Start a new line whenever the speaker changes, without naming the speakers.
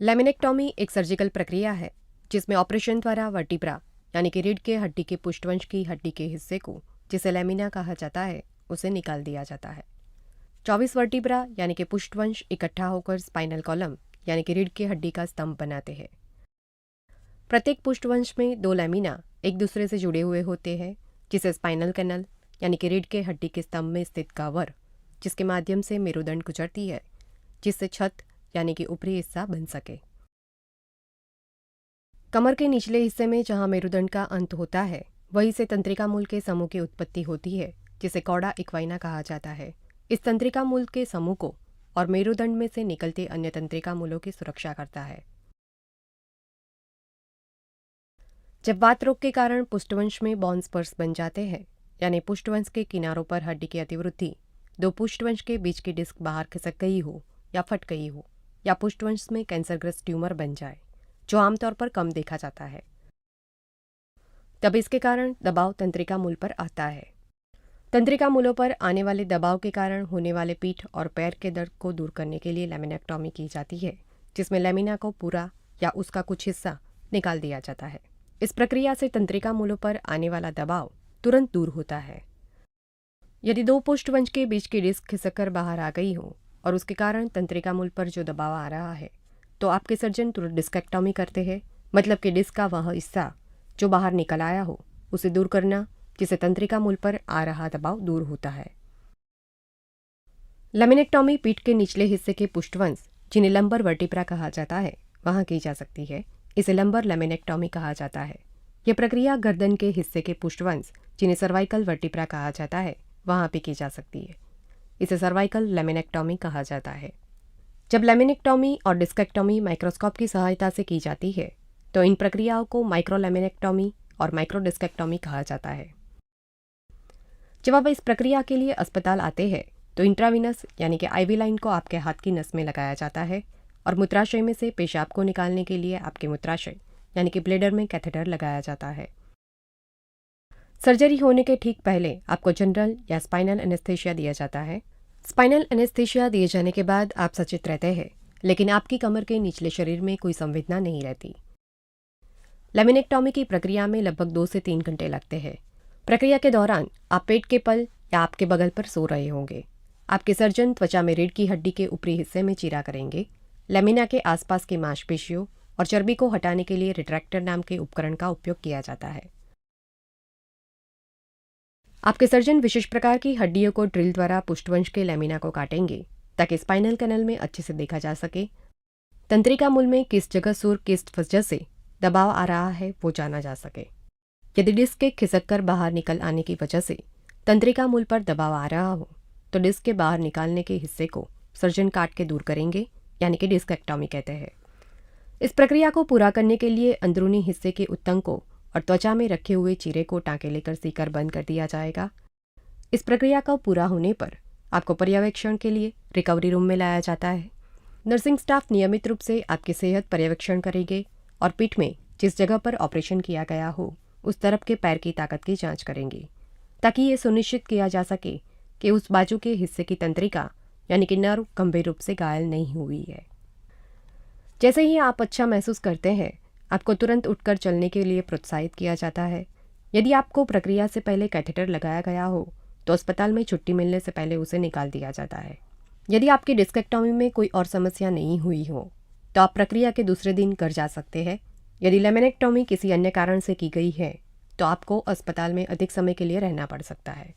लेमिनेक्टॉमी एक सर्जिकल प्रक्रिया है जिसमें ऑपरेशन द्वारा वर्टिब्रा यानी कि रीढ़ के हड्डी के पुष्ठवंश की हड्डी के हिस्से को, जिसे लेमिना कहा जाता है, उसे निकाल दिया जाता है। 24 वर्टिब्रा यानी कि पुष्ठवंश इकट्ठा होकर स्पाइनल कॉलम यानी कि रीढ़ की हड्डी का स्तंभ बनाते हैं। प्रत्येक पुष्ठवंश में 2 लेमिना एक दूसरे से जुड़े हुए होते हैं, जिसे स्पाइनल कैनल यानी कि रीढ़ के हड्डी के स्तंभ में स्थित कवर, जिसके माध्यम से मेरुदंड गुजरती है, जिससे छत यानी कि ऊपरी हिस्सा बन सके। कमर के निचले हिस्से में जहां मेरुदंड का अंत होता है, वहीं से तंत्रिका मूल के समूह की उत्पत्ति होती है, जिसे कॉर्डा इक्वाइना कहा जाता है। इस तंत्रिका मूल के समूह को और मेरुदंड में से निकलते अन्य तंत्रिका मूलों की सुरक्षा करता है। जब वात रोग के कारण पुष्ठवंश में बॉन स्पर्स बन जाते हैं, यानी पुष्ठवंश के किनारों पर हड्डी की अतिवृद्धि, 2 पुष्ठवंश के बीच की डिस्क बाहर खिसक गई हो या फट गई हो, या पुष्ठवंश में कैंसरग्रस्त ट्यूमर बन जाए, जो आमतौर पर कम देखा जाता है, तब इसके कारण दबाव तंत्रिका मूल पर आता है। तंत्रिका मूलों पर आने वाले दबाव के कारण होने वाले पीठ और पैर के दर्द को दूर करने के लिए लेमिनेक्टॉमी की जाती है, जिसमें लेमिना को पूरा या उसका कुछ हिस्सा निकाल दिया जाता है। इस प्रक्रिया से तंत्रिका मूलों पर आने वाला दबाव तुरंत दूर होता है। यदि 2 पुष्ठवंश के बीच की डिस्क खिसककर बाहर आ गई हो और उसके कारण तंत्रिका मूल पर जो दबाव आ रहा है, तो आपके सर्जन तुरंत डिस्केक्टॉमी करते हैं, मतलब कि डिस्क का वह हिस्सा जो बाहर निकल आया हो उसे दूर करना, जिससे तंत्रिका मूल पर आ रहा दबाव दूर होता है। लेमिनेक्टॉमी पीठ के निचले हिस्से के पुष्ठवंश, जिन्हें लंबर वर्टिब्रा कहा जाता है, वहां की जा सकती है। इसे लंबर लेमिनेक्टॉमी कहा जाता है। यह प्रक्रिया गर्दन के हिस्से के पुष्ठवंश, जिन्हें सर्वाइकल वर्टिब्रा कहा जाता है, वहां भी की जा सकती है। इसे सर्वाइकल लेमिनेक्टॉमी कहा जाता है। जब लेमिनेक्टॉमी और डिस्केक्टॉमी माइक्रोस्कोप की सहायता से की जाती है, तो इन प्रक्रियाओं को माइक्रो लेमिनेक्टॉमी और माइक्रो डिस्केक्टॉमी कहा जाता है। जब आप इस प्रक्रिया के लिए अस्पताल आते हैं, तो इंट्रावीनस यानी कि आईवी लाइन को आपके हाथ की नस में लगाया जाता है और मूत्राशय में से पेशाब को निकालने के लिए आपके मूत्राशय यानी कि ब्लेडर में कैथेटर लगाया जाता है। सर्जरी होने के ठीक पहले आपको जनरल या स्पाइनल एनेस्थीसिया दिया जाता है। स्पाइनल एनेस्थीसिया दिए जाने के बाद आप सचेत रहते हैं, लेकिन आपकी कमर के निचले शरीर में कोई संवेदना नहीं रहती। लेमिनेक्टॉमी की प्रक्रिया में लगभग 2 से 3 घंटे लगते हैं। प्रक्रिया के दौरान आप पेट के पल या आपके बगल पर सो रहे होंगे। आपके सर्जन त्वचा में रीढ़ की हड्डी के ऊपरी हिस्से में चीरा करेंगे। लेमिना के आसपास की मांसपेशियों और चर्बी को हटाने के लिए रिट्रैक्टर नाम के उपकरण का उपयोग किया जाता है। आपके सर्जन विशेष प्रकार की हड्डियों को ड्रिल द्वारा पुष्ठवंश के लेमिना को काटेंगे, ताकि स्पाइनल कैनल में अच्छे से देखा जा सके। तंत्रिका मूल में किस जगह सुर किस वजह से दबाव आ रहा है वो जाना जा सके। यदि डिस्क के खिसककर बाहर निकल आने की वजह से तंत्रिका मूल पर दबाव आ रहा हो, तो डिस्क के बाहर निकालने के हिस्से को सर्जन काट के दूर करेंगे, यानी कि डिस्केक्टॉमी कहते हैं। इस प्रक्रिया को पूरा करने के लिए अंदरूनी हिस्से के उत्तंग को और त्वचा में रखे हुए चीरे को टाँके लेकर सीकर बंद कर दिया जाएगा। इस प्रक्रिया का पूरा होने पर आपको पर्यवेक्षण के लिए रिकवरी रूम में लाया जाता है। नर्सिंग स्टाफ नियमित रूप से आपकी सेहत पर्यवेक्षण करेंगे और पीठ में जिस जगह पर ऑपरेशन किया गया हो उस तरफ के पैर की ताकत की जांच करेंगे, ताकि ये सुनिश्चित किया जा सके कि उस बाजू के हिस्से की तंत्रिका यानी कि नर्व गंभीर रूप से घायल नहीं हुई है। जैसे ही आप अच्छा महसूस करते हैं, आपको तुरंत उठकर चलने के लिए प्रोत्साहित किया जाता है। यदि आपको प्रक्रिया से पहले कैथेटर लगाया गया हो, तो अस्पताल में छुट्टी मिलने से पहले उसे निकाल दिया जाता है। यदि आपकी डिस्केक्टॉमी में कोई और समस्या नहीं हुई हो, तो आप प्रक्रिया के दूसरे दिन घर जा सकते हैं। यदि लेमिनेक्टॉमी किसी अन्य कारण से की गई है, तो आपको अस्पताल में अधिक समय के लिए रहना पड़ सकता है।